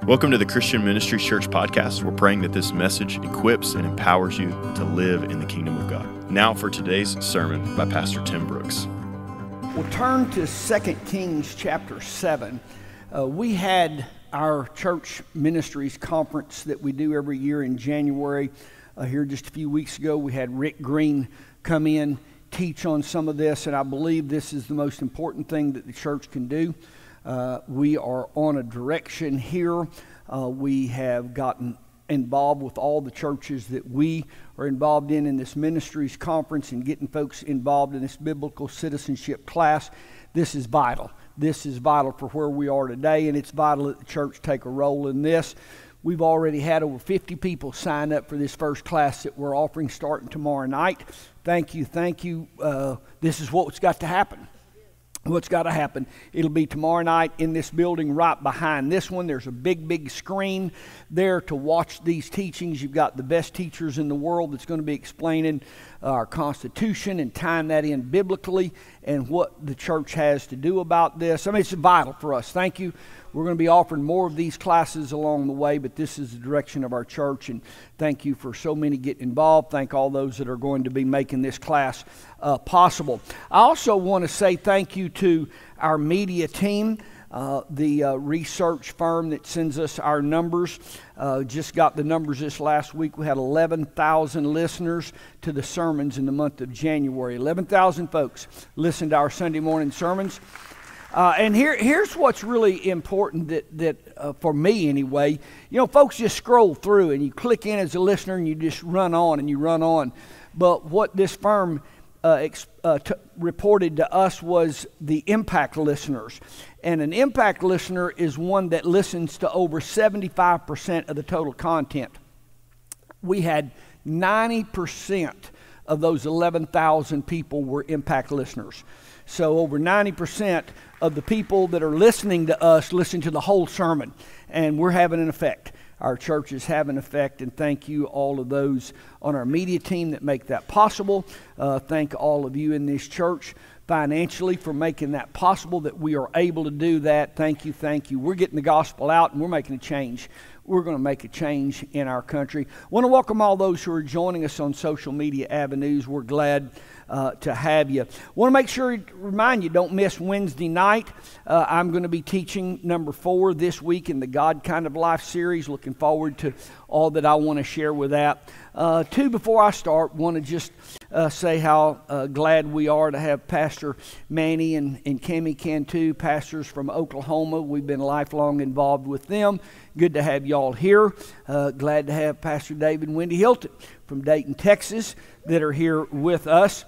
Welcome to the Christian Ministry Church podcast. We're praying that this message equips and empowers you to live in the kingdom of God. Now for today's sermon by Pastor Tim Brooks. We'll turn to 2 Kings chapter 7. We had our church ministries conference that we do every year in January. Here just a few weeks ago, we had Rick Green come in, teach on some of this, and I believe this is the most important thing that the church can do. We are on a direction here. We have gotten involved with all the churches that we are involved in this ministries conference and getting folks involved in this biblical citizenship class. This is vital. This is vital for where we are today, and it's vital that the church take a role in this. We've already had over 50 people sign up for this first class that we're offering starting tomorrow night. Thank you. This is what's got to happen. What's got to happen? It'll be tomorrow night in this building right behind this one. There's a big screen there to watch these teachings. You've got the best teachers in the world that's going to be explaining our Constitution and tying that in biblically and what the church has to do about this. I mean, it's vital for us. Thank you. We're going to be offering more of these classes along the way, but this is the direction of our church, and thank you for so many getting involved. Thank all those that are going to be making this class possible. I also want to say thank you to our media team, the research firm that sends us our numbers. Just got the numbers this last week. We had 11,000 listeners to the sermons in the month of January. 11,000 folks listened to our Sunday morning sermons. And here's what's really important that for me anyway. You know, folks just scroll through and you click in as a listener and you just run on. But what this firm reported to us was the impact listeners. And an impact listener is one that listens to over 75% of the total content. We had 90% of those 11,000 people were impact listeners. So over 90% of the people that are listening to us listen to the whole sermon, and we're having an effect. Our church is having an effect, and thank you all of those on our media team that make that possible. Thank all of you in this church financially for making that possible, that we are able to do that. Thank you. We're getting the gospel out, and we're making a change. We're going to make a change in our country. I want to welcome all those who are joining us on social media avenues. We're glad to have you. Want to make sure remind you, don't miss Wednesday night. I'm going to be teaching number 4 this week in the God Kind of Life series. Looking forward to all that I want to share with that. 2, before I start, want to just say how glad we are to have Pastor Manny and Cammie Cantu, pastors from Oklahoma. We've been lifelong involved with them. Good to have y'all here. Glad to have Pastor David and Wendy Hilton from Dayton, Texas, that are here with us.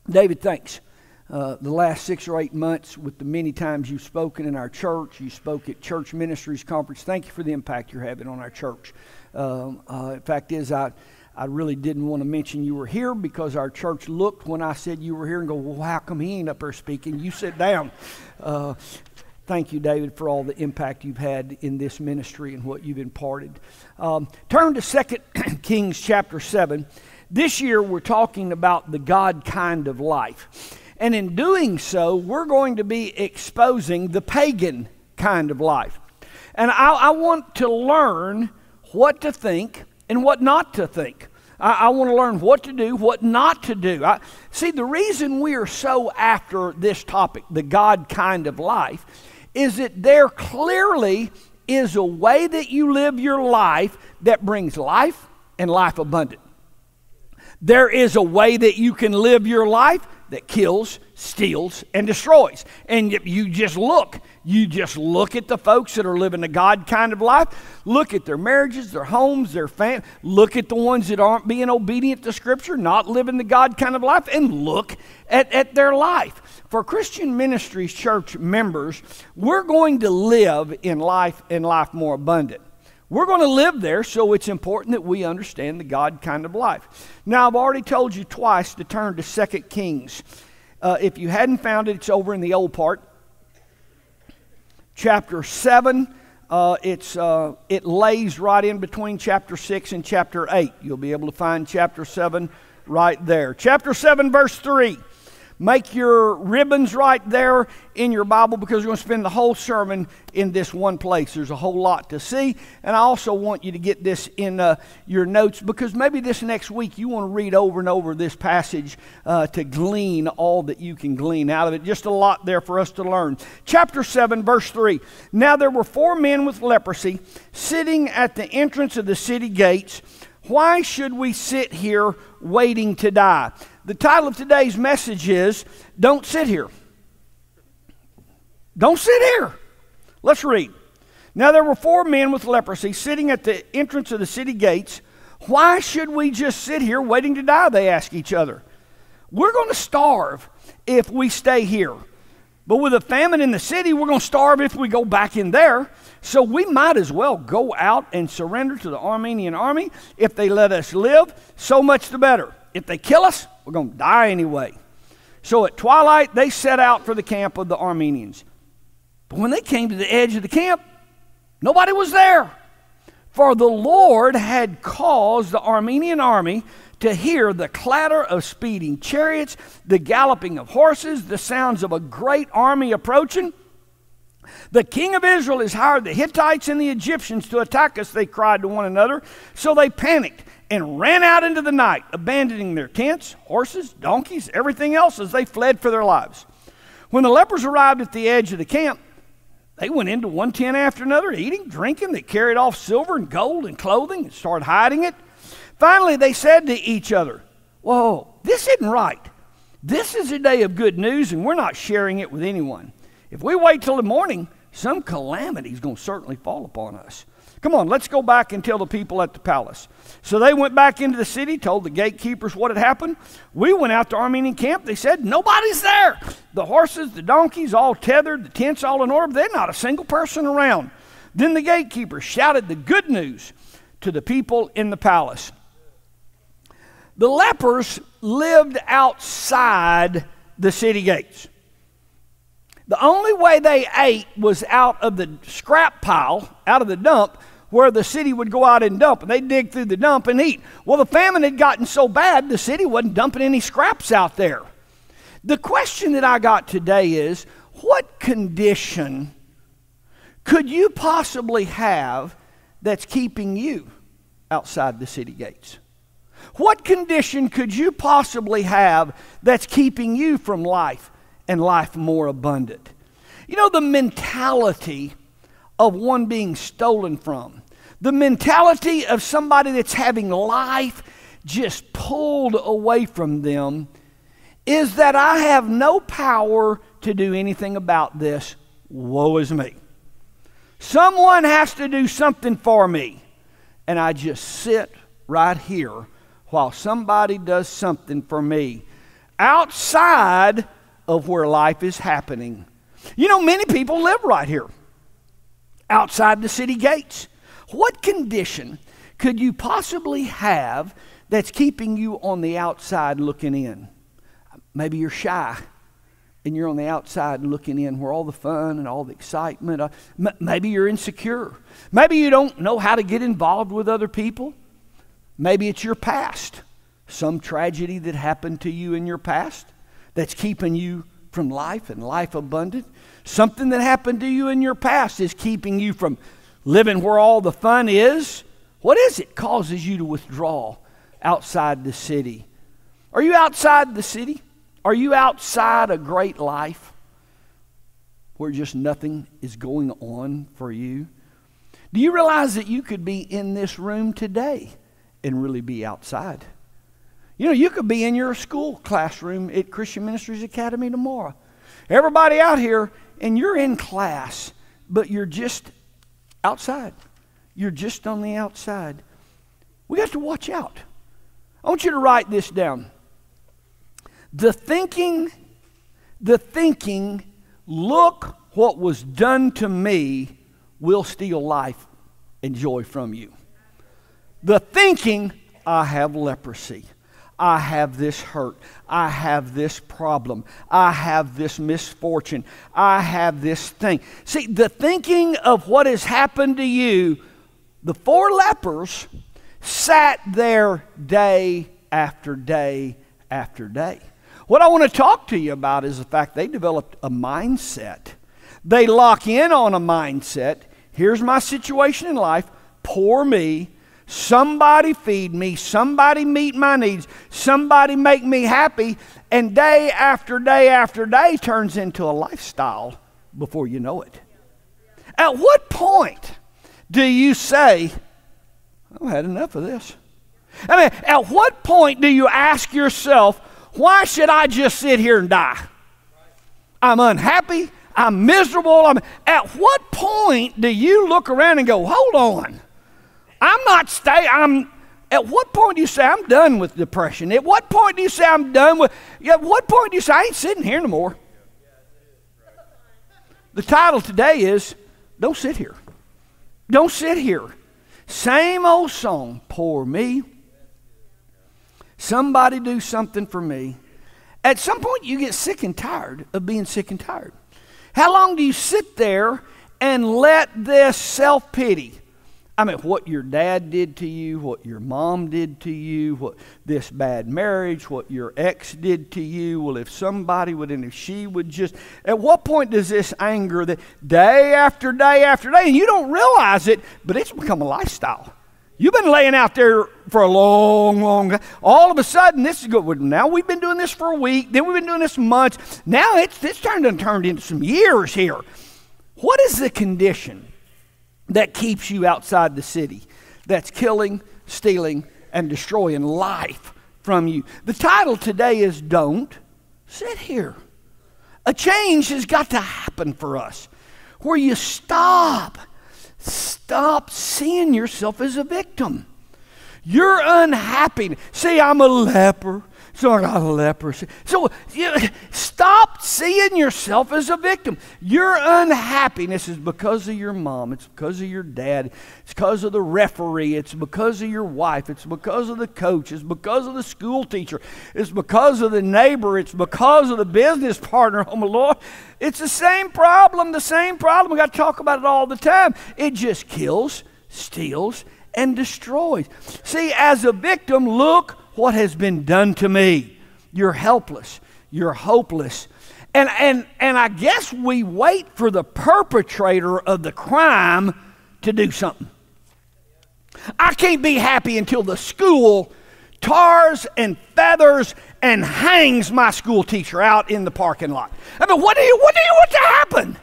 David, thanks. The last 6 or 8 months, with the many times you've spoken in our church, you spoke at Church Ministries Conference. Thank you for the impact you're having on our church. Fact is, I really didn't want to mention you were here because our church looked when I said you were here and go, well, how come he ain't up there speaking? You sit down. Thank you, David, for all the impact you've had in this ministry and what you've imparted. Turn to 2 Kings chapter 7. This year we're talking about the God kind of life. And in doing so, we're going to be exposing the pagan kind of life. And I want to learn what to think and what not to think. I want to learn what to do, what not to do. See, the reason we are so after this topic, the God kind of life, is that there clearly is a way that you live your life that brings life and life abundant. There is a way that you can live your life that kills, steals, and destroys. And you just look at the folks that are living the God kind of life. Look at their marriages, their homes, their family. Look at the ones that aren't being obedient to Scripture, not living the God kind of life, and look at their life. For Christian Ministries Church members, we're going to live in life and life more abundant. We're going to live there, so it's important that we understand the God kind of life. Now, I've already told you twice to turn to 2 Kings. If you hadn't found it, it's over in the old part. Chapter 7, it lays right in between chapter 6 and chapter 8. You'll be able to find chapter 7 right there. Chapter 7, verse 3. Make your ribbons right there in your Bible, because we're going to spend the whole sermon in this one place. There's a whole lot to see. And I also want you to get this in your notes, because maybe this next week you want to read over and over this passage to glean all that you can glean out of it. Just a lot there for us to learn. Chapter 7, verse 3. Now there were 4 men with leprosy sitting at the entrance of the city gates. Why should we sit here waiting to die? The title of today's message is, Don't Sit Here. Don't sit here. Let's read. Now there were 4 men with leprosy sitting at the entrance of the city gates. Why should we just sit here waiting to die? They ask each other. We're going to starve if we stay here. But with a famine in the city, we're going to starve if we go back in there. So we might as well go out and surrender to the Armenian army. If they let us live, so much the better. If they kill us, we're going to die anyway. So at twilight, they set out for the camp of the Armenians. But when they came to the edge of the camp, nobody was there. For the Lord had caused the Armenian army to hear the clatter of speeding chariots, the galloping of horses, the sounds of a great army approaching. The king of Israel has hired the Hittites and the Egyptians to attack us, they cried to one another. So they panicked and ran out into the night, abandoning their tents, horses, donkeys, everything else as they fled for their lives. When the lepers arrived at the edge of the camp, they went into one tent after another, eating, drinking. They carried off silver and gold and clothing and started hiding it. Finally, they said to each other, whoa, this isn't right. This is a day of good news, and we're not sharing it with anyone. If we wait till the morning, some calamity is going to certainly fall upon us. Come on, let's go back and tell the people at the palace. So they went back into the city, told the gatekeepers what had happened. We went out to Armenian camp. They said, nobody's there. The horses, the donkeys, all tethered, the tents all in order. There's not a single person around. Then the gatekeepers shouted the good news to the people in the palace. The lepers lived outside the city gates. The only way they ate was out of the scrap pile, out of the dump, where the city would go out and dump, and they'd dig through the dump and eat. Well, the famine had gotten so bad, the city wasn't dumping any scraps out there. The question that I got today is, what condition could you possibly have that's keeping you outside the city gates? What condition could you possibly have that's keeping you from life and life more abundant? You know, the mentality of one being stolen from, the mentality of somebody that's having life just pulled away from them, is that I have no power to do anything about this. Woe is me. Someone has to do something for me, and I just sit right here while somebody does something for me outside of where life is happening. You know, many people live right here outside the city gates. What condition could you possibly have that's keeping you on the outside looking in? Maybe you're shy and you're on the outside looking in where all the fun and all the excitement. Maybe you're insecure. Maybe you don't know how to get involved with other people. Maybe it's your past, some tragedy that happened to you in your past that's keeping you from life and life abundant. Something that happened to you in your past is keeping you from living where all the fun is. What is it causes you to withdraw outside the city? Are you outside the city? Are you outside a great life where just nothing is going on for you? Do you realize that you could be in this room today and really be outside? You know, you could be in your school classroom at Christian Ministries Academy tomorrow. Everybody out here, and you're in class, but you're just outside. You're just on the outside. We have to watch out. I want you to write this down. The thinking, look what was done to me, will steal life and joy from you. The thinking, I have leprosy. I have this hurt. I have this problem. I have this misfortune. I have this thing. See, the thinking of what has happened to you, the 4 lepers sat there day after day after day. What I want to talk to you about is the fact they developed a mindset. They lock in on a mindset. Here's my situation in life. Poor me. Somebody feed me. Somebody meet my needs. Somebody make me happy. And day after day after day turns into a lifestyle before you know it. At what point do you say, I've had enough of this? I mean, at what point do you ask yourself, why should I just sit here and die? I'm unhappy. I'm miserable. At what point do you look around and go, hold on, at what point do you say, I'm done with depression? At what point do you say, at what point do you say, I ain't sitting here no more? The title today is, don't sit here. Don't sit here. Same old song, poor me. Somebody do something for me. At some point you get sick and tired of being sick and tired. How long do you sit there and let this self-pity, what your dad did to you, what your mom did to you, what this bad marriage, what your ex did to you, well, if somebody would, and if she would just, at what point does this anger that day after day after day, and you don't realize it, but it's become a lifestyle. You've been laying out there for a long, long time. All of a sudden, this is good. Now we've been doing this for a week. Then we've been doing this months. Now it's turned into some years here. What is the condition that keeps you outside the city, that's killing, stealing, and destroying life from you? The title today is Don't Sit Here. A change has got to happen for us where you stop seeing yourself as a victim. You're unhappy. See, I'm a leper, so I got leprosy. So stop seeing yourself as a victim. Your unhappiness is because of your mom. It's because of your dad. It's because of the referee. It's because of your wife. It's because of the coach. It's because of the school teacher. It's because of the neighbor. It's because of the business partner. Oh, my Lord. It's the same problem, We got to talk about it all the time. It just kills, steals, and destroys. See, as a victim, look what has been done to me. You're helpless. You're hopeless. And I guess we wait for the perpetrator of the crime to do something. I can't be happy until the school tars and feathers and hangs my school teacher out in the parking lot. What do you want to happen?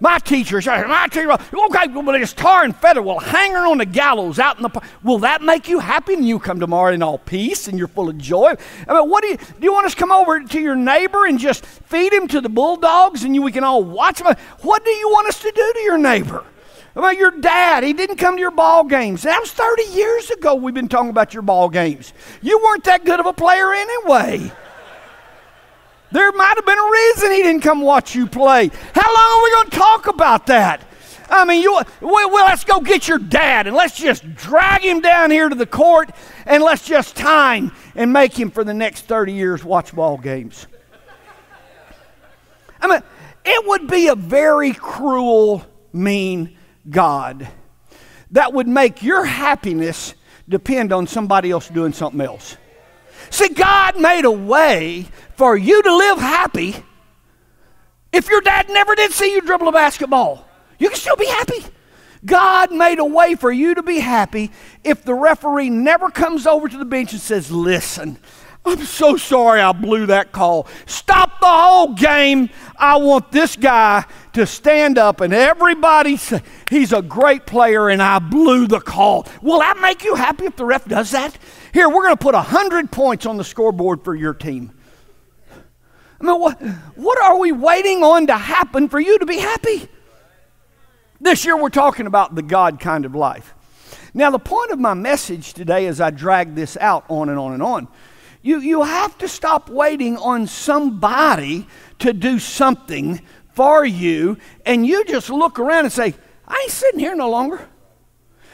My teacher, okay, well, it's tar and feather. Well, hang her on the gallows out in the park. Will that make you happy? And you come tomorrow in all peace and you're full of joy. What do you want us to come over to your neighbor and just feed him to the bulldogs and we can all watch him? What do you want us to do to your neighbor? Your dad, he didn't come to your ball games. That was 30 years ago we've been talking about your ball games. You weren't that good of a player anyway. There might have been a reason he didn't come watch you play. How long are we going to talk about that? Let's go get your dad and let's just drag him down here to the court and let's just tie him and make him for the next 30 years watch ball games. It would be a very cruel, mean God that would make your happiness depend on somebody else doing something else. See, God made a way for you to live happy. If your dad never did see you dribble a basketball, you can still be happy. God made a way for you to be happy if the referee never comes over to the bench and says, listen, I'm so sorry I blew that call. Stop the whole game. I want this guy to stand up and everybody say, he's a great player and I blew the call. Will that make you happy if the ref does that? Here, we're going to put 100 points on the scoreboard for your team. What are we waiting on to happen for you to be happy? This year we're talking about the God kind of life. Now, the point of my message today as I drag this out on and on and on, you have to stop waiting on somebody to do something for you, and you just look around and say, I ain't sitting here no longer.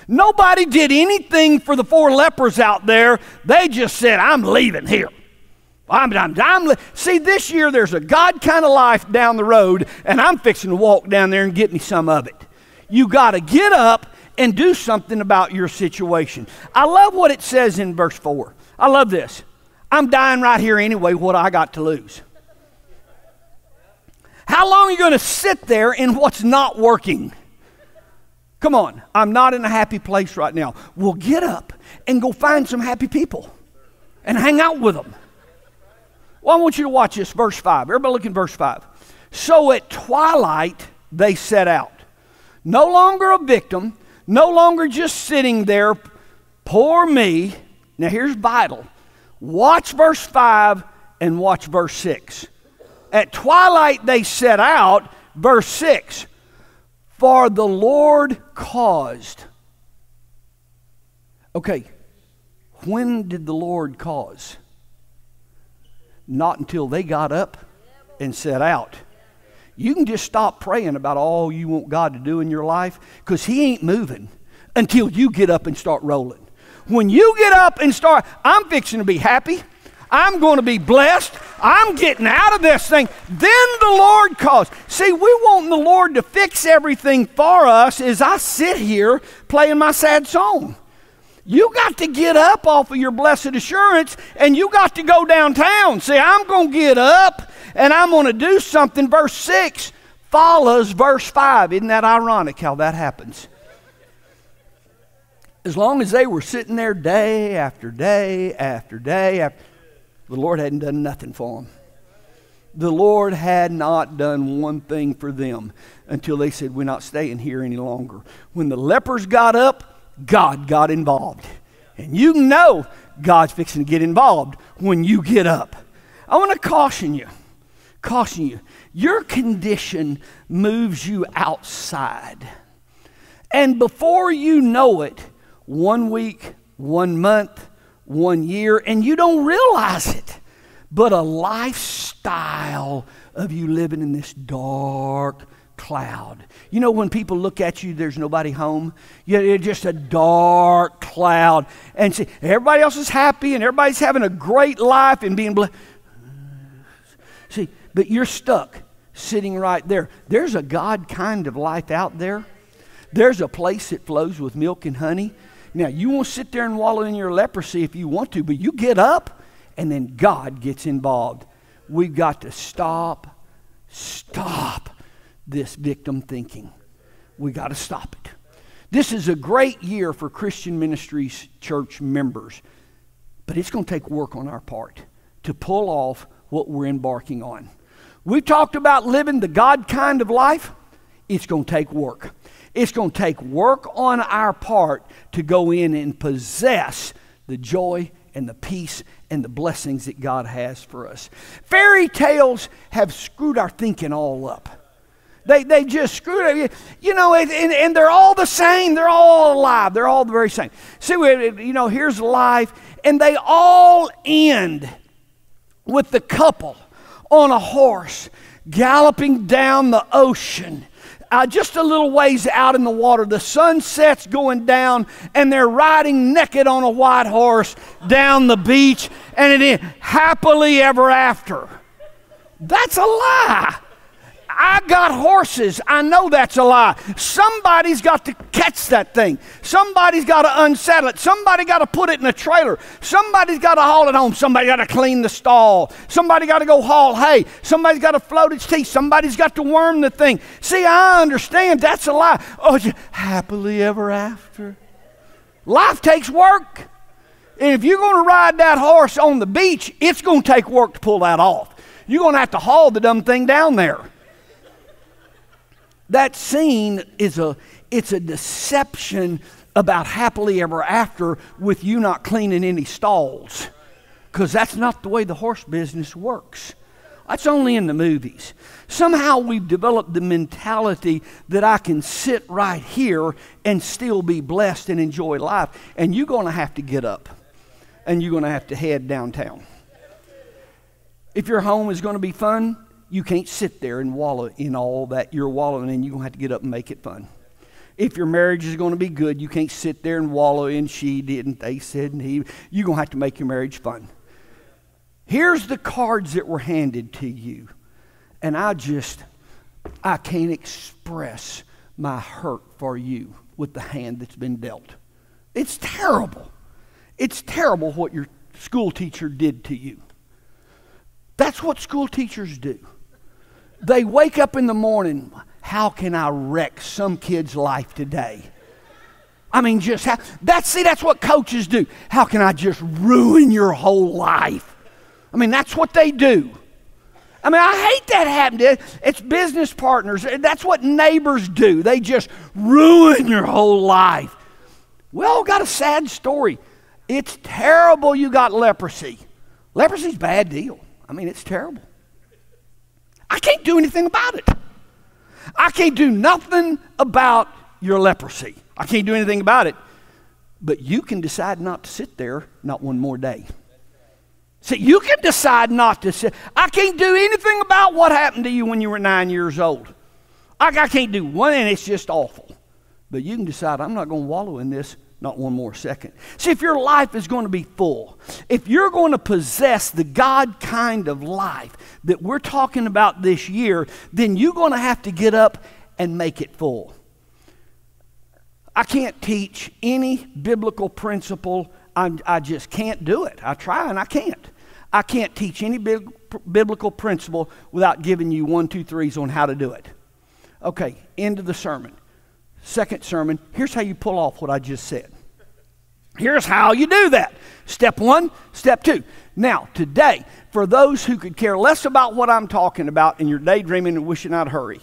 Nobody did anything for the 4 lepers out there. They just said, I'm leaving here. See, this year there's a God kind of life down the road, and I'm fixing to walk down there and get me some of it. You got to get up and do something about your situation. I love what it says in verse 4. I love this. I'm dying right here anyway. What I got to lose? How long are you going to sit there in what's not working? Come on, I'm not in a happy place right now. Well, get up and go find some happy people and hang out with them. Well, I want you to watch this, verse 5. Everybody look in verse 5. So at twilight they set out. No longer a victim, no longer just sitting there, poor me. Now here's vital. Watch verse 5 and watch verse 6. At twilight they set out, verse 6. For the Lord caused. Okay, when did the Lord cause? Not until they got up and set out. You can just stop praying about all you want God to do in your life, because He ain't moving until you get up and start rolling. When you get up and start, I'm fixing to be happy. I'm going to be blessed. I'm getting out of this thing. Then the Lord calls. See, we want the Lord to fix everything for us as I sit here playing my sad song. You got to get up off of your blessed assurance, and you got to go downtown. See, I'm going to get up and I'm going to do something. Verse 6 follows verse 5. Isn't that ironic how that happens? As long as they were sitting there day after day after day after, the Lord hadn't done nothing for them. The Lord had not done one thing for them until they said, we're not staying here any longer. When the lepers got up, God got involved. And you know God's fixing to get involved when you get up. I want to caution you. Your condition moves you outside. And before you know it, 1 week, 1 month, 1 year, and you don't realize it, but a lifestyle of you living in this dark cloud. You know, when people look at you, there's nobody home. You're just a dark cloud. And see, everybody else is happy and everybody's having a great life and being blessed. See, but you're stuck sitting right there. There's a God kind of life out there. There's a place that flows with milk and honey. Now, you won't sit there and wallow in your leprosy if you want to, but you get up and then God gets involved. We've got to stop this victim thinking. We got to stop it. This is a great year for Christian Ministries church members, but it's going to take work on our part to pull off what we're embarking on. We've talked about living the God kind of life. It's going to take work. It's going to take work on our part to go in and possess the joy and the peace and the blessings that God has for us. Fairy tales have screwed our thinking all up. They just screwed it. You know, and they're all the same. They're all alive. They're all the very same. See, you know, here's life. And they all end with the couple on a horse galloping down the ocean. Just a little ways out in the water, the sunset's going down, and they're riding naked on a white horse down the beach, and it is happily ever after. That's a lie. I got horses. I know that's a lie. Somebody's got to catch that thing. Somebody's got to unsaddle it. Somebody got to put it in a trailer. Somebody's got to haul it home. Somebody got to clean the stall. Somebody got to go haul hay. Somebody's got to float its teeth. Somebody's got to worm the thing. See, I understand that's a lie. Oh, happily ever after. Life takes work. And if you're going to ride that horse on the beach, it's going to take work to pull that off. You're going to have to haul the dumb thing down there. That scene it's a deception about happily ever after with you not cleaning any stalls, because that's not the way the horse business works. That's only in the movies. Somehow we've developed the mentality that I can sit right here and still be blessed and enjoy life, and you're going to have to get up and you're going to have to head downtown. If your home is going to be fun, you can't sit there and wallow in all that you're wallowing in. You're going to have to get up and make it fun. If your marriage is going to be good, you can't sit there and wallow in she didn't, they said, and he. You're going to have to make your marriage fun. Here's the cards that were handed to you. And I can't express my hurt for you with the hand that's been dealt. It's terrible. It's terrible what you're school teacher did to you. That's what school teachers do. They wake up in the morning, how can I wreck some kid's life today? I mean, that's what coaches do. How can I just ruin your whole life? I mean, that's what they do. I mean, I hate that happening. It's business partners. That's what neighbors do. They just ruin your whole life. We all got a sad story. It's terrible you got leprosy. Leprosy's a bad deal. I mean, it's terrible. I can't do anything about it. I can't do nothing about your leprosy. I can't do anything about it. But you can decide not to sit there not one more day. See, you can decide not to sit. I can't do anything about what happened to you when you were 9 years old. I can't do one, and it's just awful. But you can decide, I'm not going to wallow in this not one more second. See, if your life is going to be full, if you're going to possess the God kind of life that we're talking about this year, then you're going to have to get up and make it full. I can't teach any biblical principle. I just can't do it. I try and I can't. I can't teach any biblical principle without giving you 1, 2, 3s on how to do it. Okay, end of the sermon. Second sermon, here's how you pull off what I just said. Here's how you do that. Step 1, step 2. Now, today, for those who could care less about what I'm talking about and you're daydreaming and wishing I'd hurry,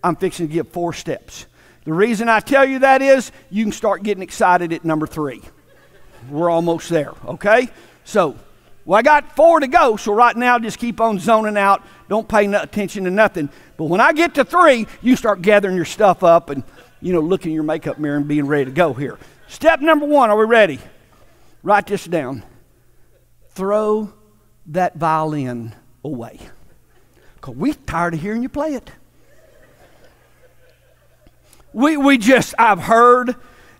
I'm fixing to give 4 steps. The reason I tell you that is you can start getting excited at number 3. We're almost there, okay? So, I got 4 to go, so right now just keep on zoning out. Don't pay no attention to nothing. But when I get to 3, you start gathering your stuff up and, looking in your makeup mirror and being ready to go here. Step number 1, are we ready? Write this down. Throw that violin away. Because we're tired of hearing you play it. I've heard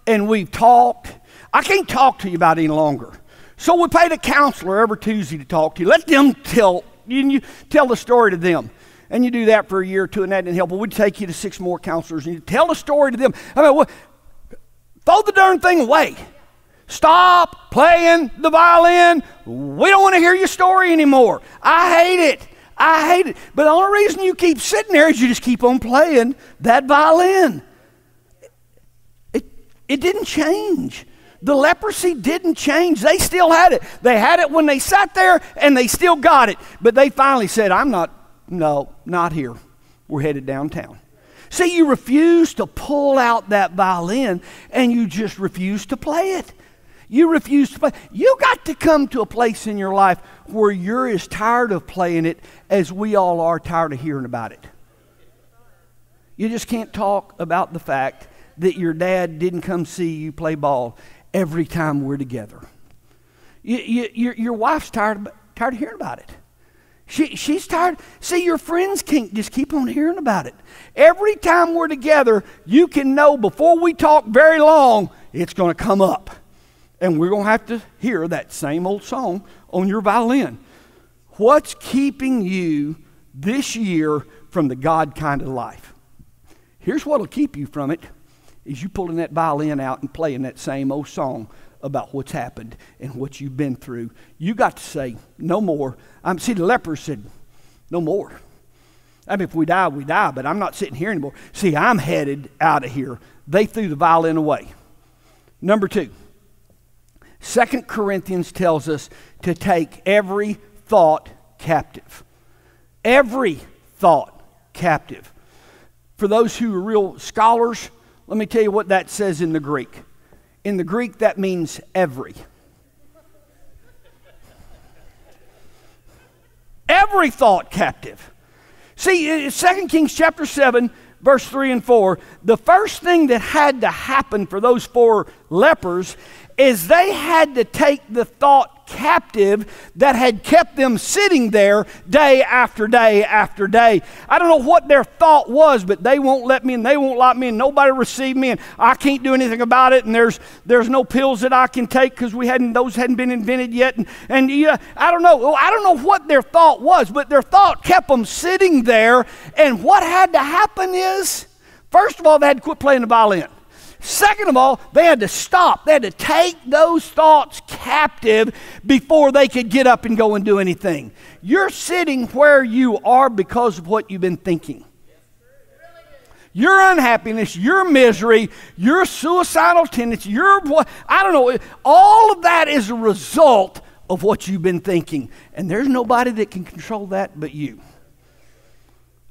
and we've talked. I can't talk to you about it any longer. So we paid a counselor every Tuesday to talk to you. Let them tell the story to them. And you do that for a year or 2 and that didn't help. Well, we'd take you to 6 more counselors and you tell the story to them. Throw the darn thing away. Stop playing the violin. We don't want to hear your story anymore. I hate it. But the only reason you keep sitting there is you just keep on playing that violin. It didn't change. The leprosy didn't change. They still had it. They had it when they sat there and they still got it. But they finally said, not here. We're headed downtown. See, you refuse to pull out that violin and you just refuse to play it. You refuse to play. You got to come to a place in your life where you're as tired of playing it as we all are tired of hearing about it. You just can't talk about the fact that your dad didn't come see you play ball every time we're together. Your wife's tired of hearing about it. She's tired. See, your friends can't just keep on hearing about it. Every time we're together, you can know before we talk very long, it's going to come up. And we're going to have to hear that same old song on your violin. What's keeping you this year from the God kind of life? Here's what will keep you from it, is you pulling that violin out and playing that same old song about what's happened and what you've been through. You got to say, no more. See, the lepers said, no more. I mean, if we die, we die, but I'm not sitting here anymore. See, I'm headed out of here. They threw the violin away. Number 2, 2 Corinthians tells us to take every thought captive. Every thought captive. For those who are real scholars, let me tell you what that says in the Greek. In the Greek, that means every. Every thought captive. See, 2 Kings chapter 7, verse 3 and 4, the first thing that had to happen for those 4 lepers is they had to take the thought captive that had kept them sitting there day after day after day. I don't know what their thought was, but they won't let me in, they won't let me in, nobody received me, and I can't do anything about it, and there's no pills that I can take because those hadn't been invented yet, and I don't know what their thought was, but their thought kept them sitting there, and what had to happen is, first of all, they had to quit playing the violin. Second of all, they had to stop. They had to take those thoughts captive before they could get up and go and do anything. You're sitting where you are because of what you've been thinking. Your unhappiness, your misery, your suicidal tendency, I don't know, all of that is a result of what you've been thinking. And there's nobody that can control that but you.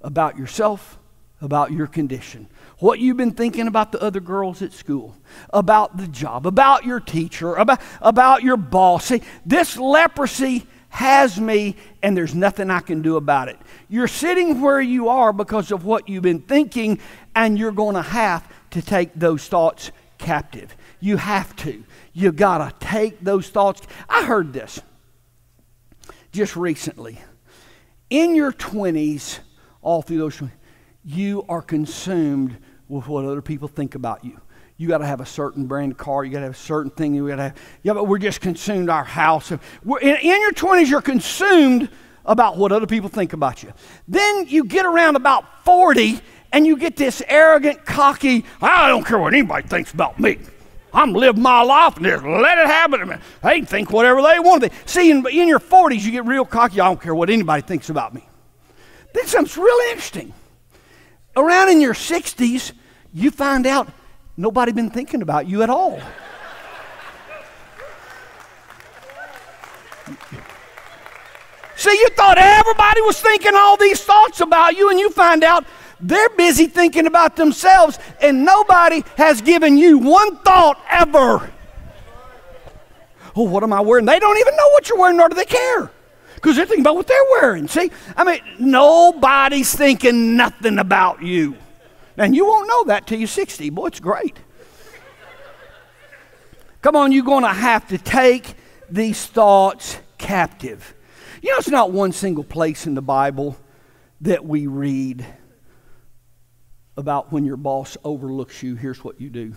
About yourself, about your condition. What you've been thinking about the other girls at school, about the job, about your teacher, about your boss. See, this leprosy has me, and there's nothing I can do about it. You're sitting where you are because of what you've been thinking, and you're going to have to take those thoughts captive. You have to. You got to take those thoughts. I heard this just recently. In your 20s, all through those, you are consumed with what other people think about you. You got to have a certain brand of car. You got to have a certain thing. You got to have. Yeah, but we're just consumed our house. In your 20s, you're consumed about what other people think about you. Then you get around about 40, and you get this arrogant, cocky. I don't care what anybody thinks about me. I'm living my life and just let it happen. They can think whatever they want to think. See, in your 40s, you get real cocky. I don't care what anybody thinks about me. Then something's really interesting. Around in your 60s, you find out nobody been thinking about you at all. See, you thought everybody was thinking all these thoughts about you, and you find out they're busy thinking about themselves, and nobody has given you one thought ever. Oh, what am I wearing? They don't even know what you're wearing, nor do they care, because they're thinking about what they're wearing. See, I mean, nobody's thinking nothing about you. And you won't know that till you're 60. Boy, it's great. Come on, you're going to have to take these thoughts captive. You know, it's not one single place in the Bible that we read about when your boss overlooks you, here's what you do.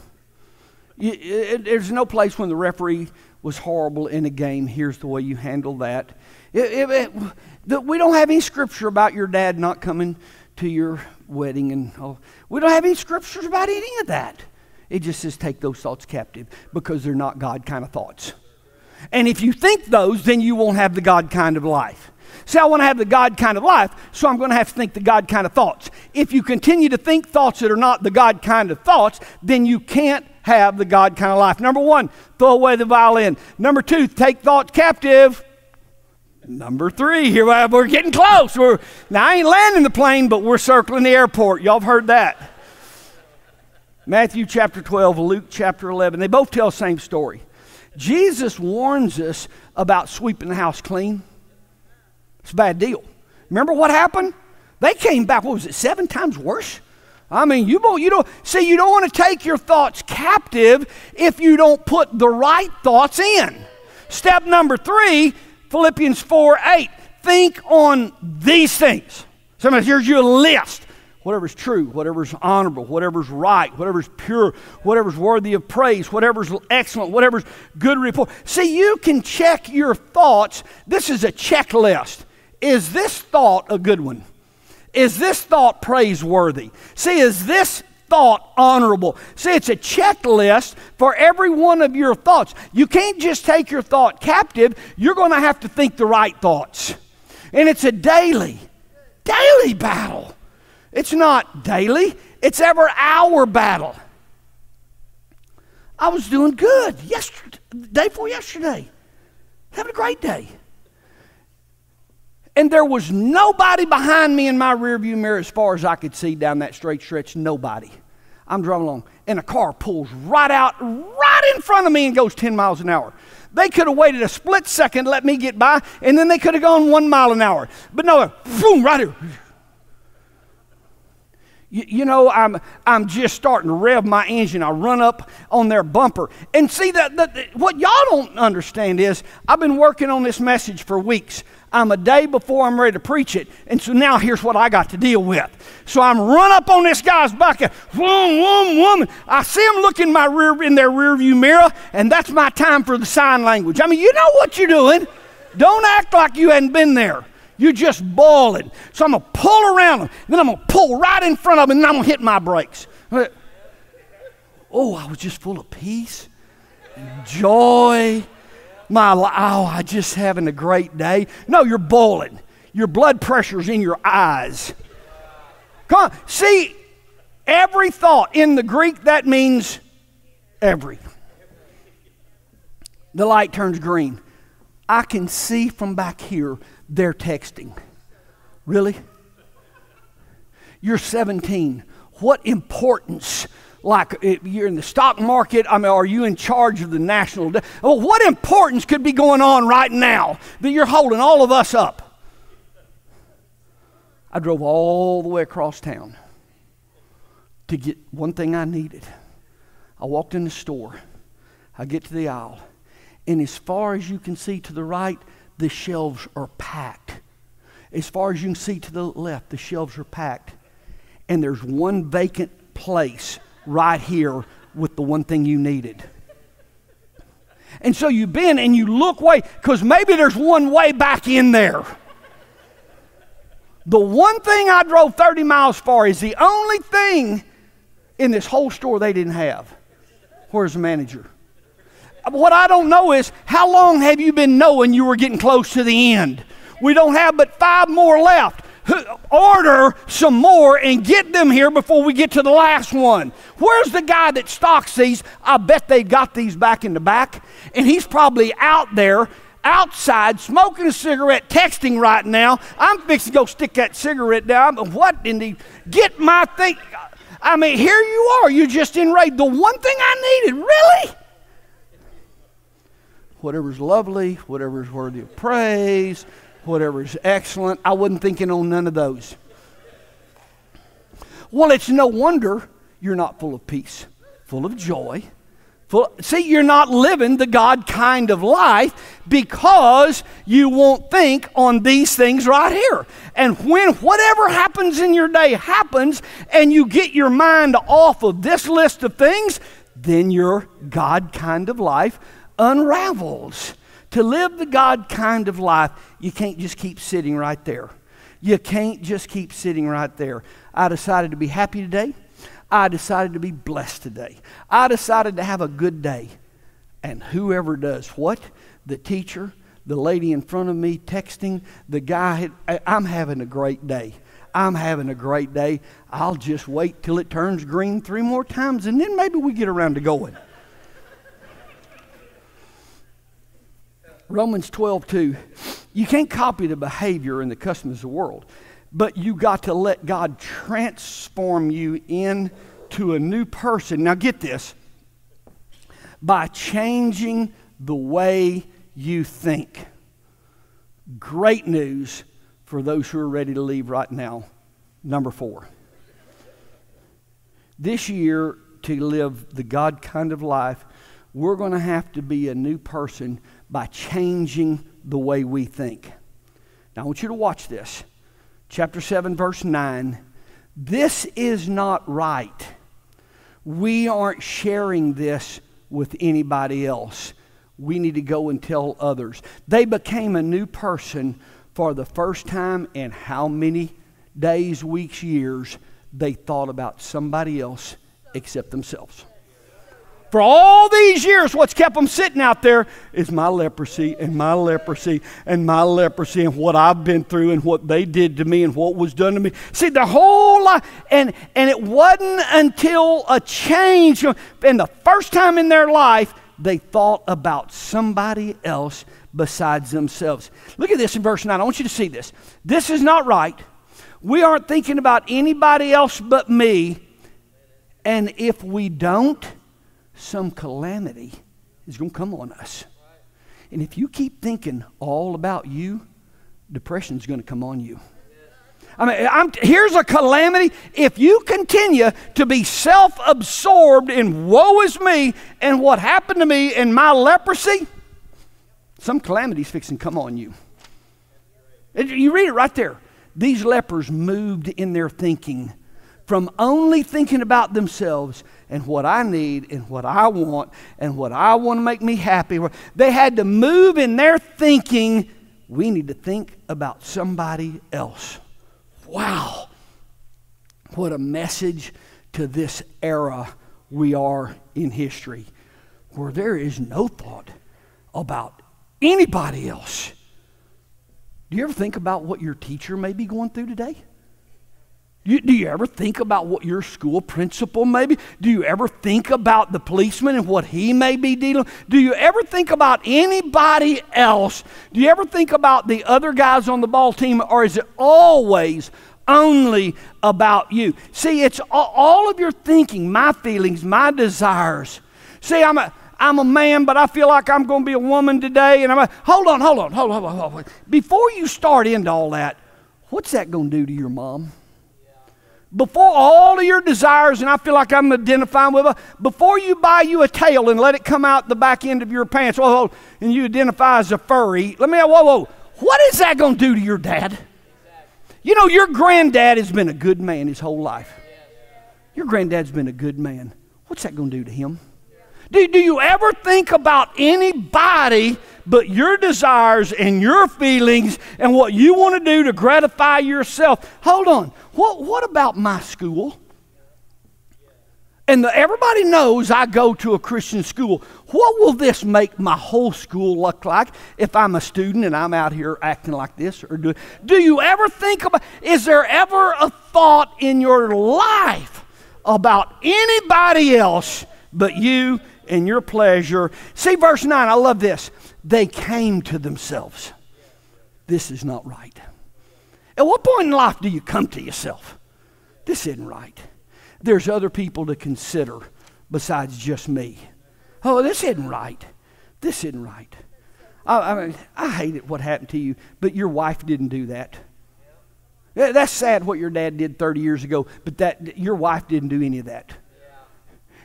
There's no place when the referee was horrible in a game, here's the way you handle that. We don't have any scripture about your dad not coming to your wedding, and we don't have any scriptures about any of that. It just says take those thoughts captive, because they're not God kind of thoughts. And if you think those, then you won't have the God kind of life. See, I want to have the God kind of life, so I'm going to have to think the God kind of thoughts. If you continue to think thoughts that are not the God kind of thoughts, then you can't have the God kind of life. Number one, throw away the violin. Number two, take thoughts captive. Number three, here we're getting close. Now, I ain't landing the plane, but we're circling the airport. Y'all have heard that. Matthew chapter 12, Luke chapter 11. They both tell the same story. Jesus warns us about sweeping the house clean. It's a bad deal. Remember what happened? They came back, what was it, 7 times worse? I mean, you don't want to take your thoughts captive if you don't put the right thoughts in. Step number 3, Philippians 4:8. Think on these things. Somebody, here's your list. Whatever's true, whatever's honorable, whatever's right, whatever's pure, whatever's worthy of praise, whatever's excellent, whatever's good report. See, you can check your thoughts. This is a checklist. Is this thought a good one? Is this thought praiseworthy? See, is this thought honorable? See, it's a checklist for every one of your thoughts. You can't just take your thought captive. You're going to have to think the right thoughts. And it's a daily battle. It's not daily. It's every hour battle. I was doing good day before yesterday. Having a great day. And there was nobody behind me in my rearview mirror as far as I could see down that straight stretch. Nobody. I'm driving along, and a car pulls right out, right in front of me and goes 10 miles an hour. They could have waited a split second, let me get by, and then they could have gone 1 mile an hour. But no, boom, right here. You know, I'm just starting to rev my engine. I run up on their bumper. And see, what y'all don't understand is I've been working on this message for weeks. I'm a day before I'm ready to preach it. And so now here's what I got to deal with. So I'm run up on this guy's back. Woman. I see him look in their rear view mirror, and that's my time for the sign language. I mean, you know what you're doing. Don't act like you hadn't been there. You're just bawling. So I'm going to pull around them. Then I'm going to pull right in front of them, and then I'm going to hit my brakes. Oh, I was just full of peace and joy. I just having a great day. No, you're boiling. Your blood pressure's in your eyes. Come on. See, every thought in the Greek, that means every. The light turns green. I can see from back here they're texting. Really? You're 17. What importance? Like you're in the stock market, are you in charge of the national? Well, what importance could be going on right now that you're holding all of us up? I drove all the way across town to get one thing I needed. I walked in the store. I get to the aisle, and as far as you can see to the right, the shelves are packed. As far as you can see to the left, the shelves are packed. And there's one vacant place right here with the one thing you needed. And so you bend and you look way, because maybe there's one way back in there. The one thing I drove 30 miles for is the only thing in this whole store they didn't have. Where's the manager? What I don't know is, how long have you been knowing you were getting close to the end? We don't have but 5 more left. Order some more and get them here before we get to the last one. Where's the guy that stocks these? I bet they've got these back in the back. And he's probably out there, outside, smoking a cigarette, texting right now. I'm fixing to go stick that cigarette down. But what in the... Get my thing... here you are. You're just enraged. The one thing I needed, really? Whatever's lovely, whatever's worthy of praise... Whatever is excellent. I wasn't thinking on none of those. Well, it's no wonder you're not full of peace, full of joy. See, you're not living the God kind of life because you won't think on these things right here. And when whatever happens in your day happens and you get your mind off of this list of things, then your God kind of life unravels. To live the God kind of life, you can't just keep sitting right there. You can't just keep sitting right there. I decided to be happy today. I decided to be blessed today. I decided to have a good day. And whoever does what, the teacher, the lady in front of me texting, the guy, I'm having a great day. I'm having a great day. I'll just wait till it turns green 3 more times, and then maybe we get around to going. Romans 12:2. You can't copy the behavior and the customs of the world, but you got to let God transform you into a new person. Now get this. By changing the way you think. Great news for those who are ready to leave right now. Number 4. This year, to live the God kind of life, we're going to have to be a new person by changing the way we think. Now I want you to watch this. Chapter 7, verse 9. This is not right. We aren't sharing this with anybody else. We need to go and tell others. They became a new person for the first time in how many days, weeks, years they thought about somebody else except themselves. For all these years, what's kept them sitting out there is my leprosy and my leprosy and my leprosy and what I've been through and what they did to me and what was done to me. See, the whole life, and it wasn't until a change, and the first time in their life, they thought about somebody else besides themselves. Look at this in verse 9. I want you to see this. This is not right. We aren't thinking about anybody else but me. And if we don't, some calamity is going to come on us. And if you keep thinking all about you, depression is going to come on you. Here's a calamity. If you continue to be self-absorbed in woe is me and what happened to me and my leprosy, some calamity is fixing to come on you. You read it right there. These lepers moved in their thinking from only thinking about themselves and what I need and what I want and what I want to make me happy. They had to move in their thinking. We need to think about somebody else. Wow. What a message to this era we are in history where there is no thought about anybody else. Do you ever think about what your teacher may be going through today? Do you ever think about what your school principal may be? Do you ever think about the policeman and what he may be dealing with? Do you ever think about anybody else? Do you ever think about the other guys on the ball team, or is it always only about you? See, it's all of your thinking, my feelings, my desires. See, I'm a man, but I feel like I'm going to be a woman today. And hold on. Before you start into all that, what's that going to do to your mom? Before all of your desires, and I feel like I'm identifying with her, before you buy you a tail and let it come out the back end of your pants, and you identify as a furry, what is that going to do to your dad? You know, your granddad has been a good man his whole life. Your granddad's been a good man. What's that going to do to him? Do you ever think about anybody but your desires and your feelings and what you want to do to gratify yourself? Hold on. What about my school? And everybody knows I go to a Christian school. What will this make my whole school look like if I'm a student and I'm out here acting like this? Or do you ever think about, is there ever a thought in your life about anybody else but you and your pleasure? See verse 9, I love this. They came to themselves. This is not right. At what point in life do you come to yourself? This isn't right. There's other people to consider besides just me. Oh, this isn't right. This isn't right. I hate it what happened to you, but your wife didn't do that. That's sad what your dad did 30 years ago, but your wife didn't do any of that.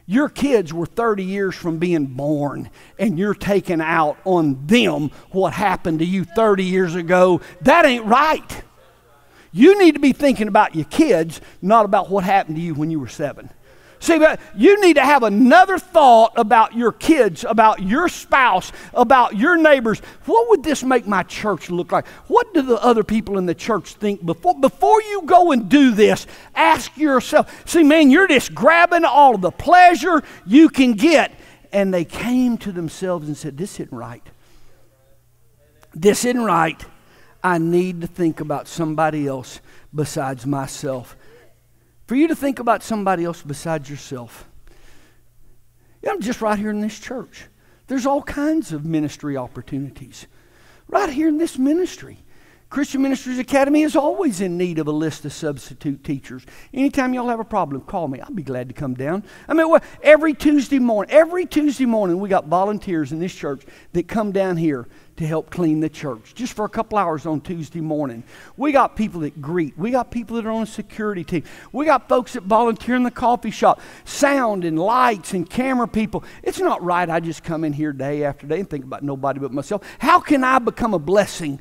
Your kids were 30 years from being born, and you're taking out on them what happened to you 30 years ago. That ain't right. You need to be thinking about your kids, not about what happened to you when you were 7. See, you need to have another thought about your kids, about your spouse, about your neighbors. What would this make my church look like? What do the other people in the church think? Before you go and do this, ask yourself. See, man, you're just grabbing all of the pleasure you can get. And they came to themselves and said, this isn't right. This isn't right. I need to think about somebody else besides myself. For you to think about somebody else besides yourself. I'm just right here in this church. There's all kinds of ministry opportunities. Right here in this ministry. Christian Ministries Academy is always in need of a list of substitute teachers. Anytime y'all have a problem, call me. I'll be glad to come down. Every Tuesday morning we got volunteers in this church that come down here to help clean the church, just for a couple hours on Tuesday morning. We got people that greet. We got people that are on a security team. We got folks that volunteer in the coffee shop, sound and lights and camera people. It's not right I just come in here day after day and think about nobody but myself. How can I become a blessing?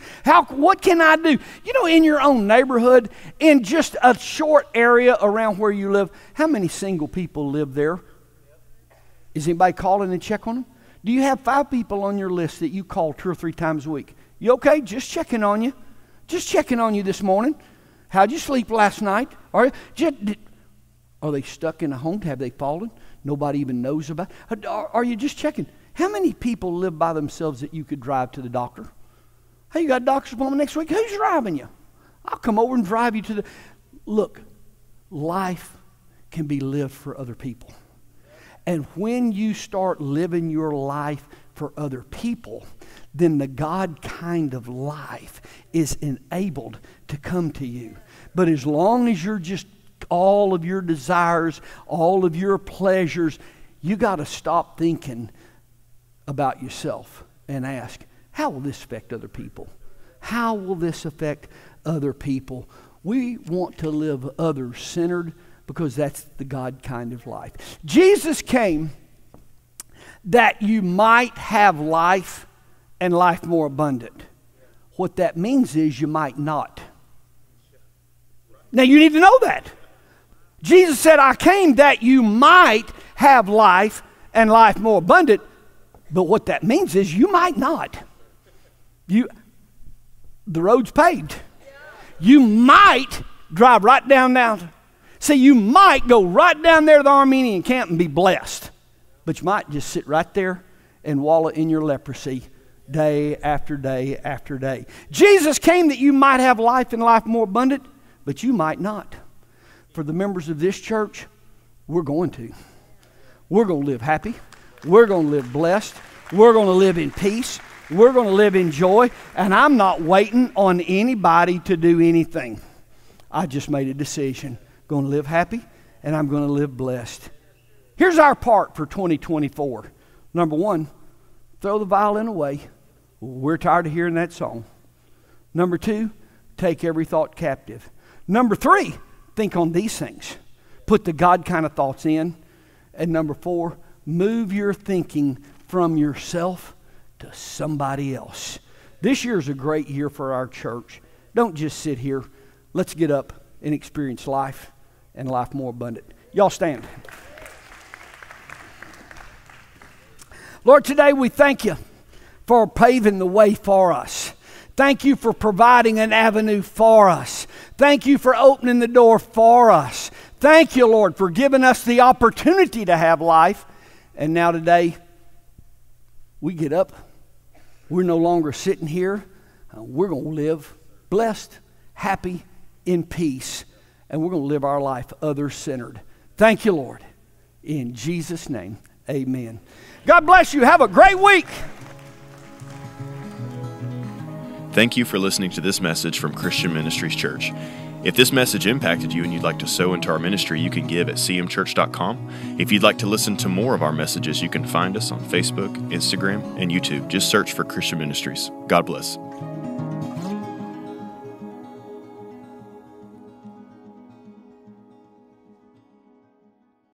What can I do? You know, in your own neighborhood, in just a short area around where you live, how many single people live there? Is anybody calling and check on them? Do you have 5 people on your list that you call 2 or 3 times a week? You okay? Just checking on you. Just checking on you this morning. How'd you sleep last night? Are they stuck in a home? Have they fallen? Nobody even knows about it. Are you just checking? How many people live by themselves that you could drive to the doctor? Hey, you got a doctor's appointment next week? Who's driving you? I'll come over and drive you to the... Look, life can be lived for other people. And when you start living your life for other people, then the God kind of life is enabled to come to you. But as long as you're just all of your desires, all of your pleasures, you got to stop thinking about yourself and ask, how will this affect other people? How will this affect other people? We want to live other-centered, because that's the God kind of life. Jesus came that you might have life and life more abundant. What that means is you might not. Now you need to know that. Jesus said, I came that you might have life and life more abundant. But what that means is you might not. The road's paved. You might drive right down. See, you might go right down there to the Armenian camp and be blessed, but you might just sit right there and wallow in your leprosy day after day after day. Jesus came that you might have life and life more abundant, but you might not. For the members of this church, we're going to. We're going to live happy. We're going to live blessed. We're going to live in peace. We're going to live in joy. And I'm not waiting on anybody to do anything. I just made a decision. Going to live happy, and I'm going to live blessed. Here's our part for 2024. Number one, throw the violin away. We're tired of hearing that song. Number two, take every thought captive. Number three, think on these things. Put the God kind of thoughts in. And number four, move your thinking from yourself to somebody else. This year's a great year for our church. Don't just sit here. Let's get up and experience life and life more abundant. Y'all stand. Lord, today we thank you for paving the way for us. Thank you for providing an avenue for us. Thank you for opening the door for us. Thank you, Lord, for giving us the opportunity to have life. And now today, we get up. We're no longer sitting here. We're going to live blessed, happy, in peace. And we're going to live our life other-centered. Thank you, Lord. In Jesus' name, amen. God bless you. Have a great week. Thank you for listening to this message from Christian Ministries Church. If this message impacted you and you'd like to sow into our ministry, you can give at cmchurch.com. If you'd like to listen to more of our messages, you can find us on Facebook, Instagram, and YouTube. Just search for Christian Ministries. God bless.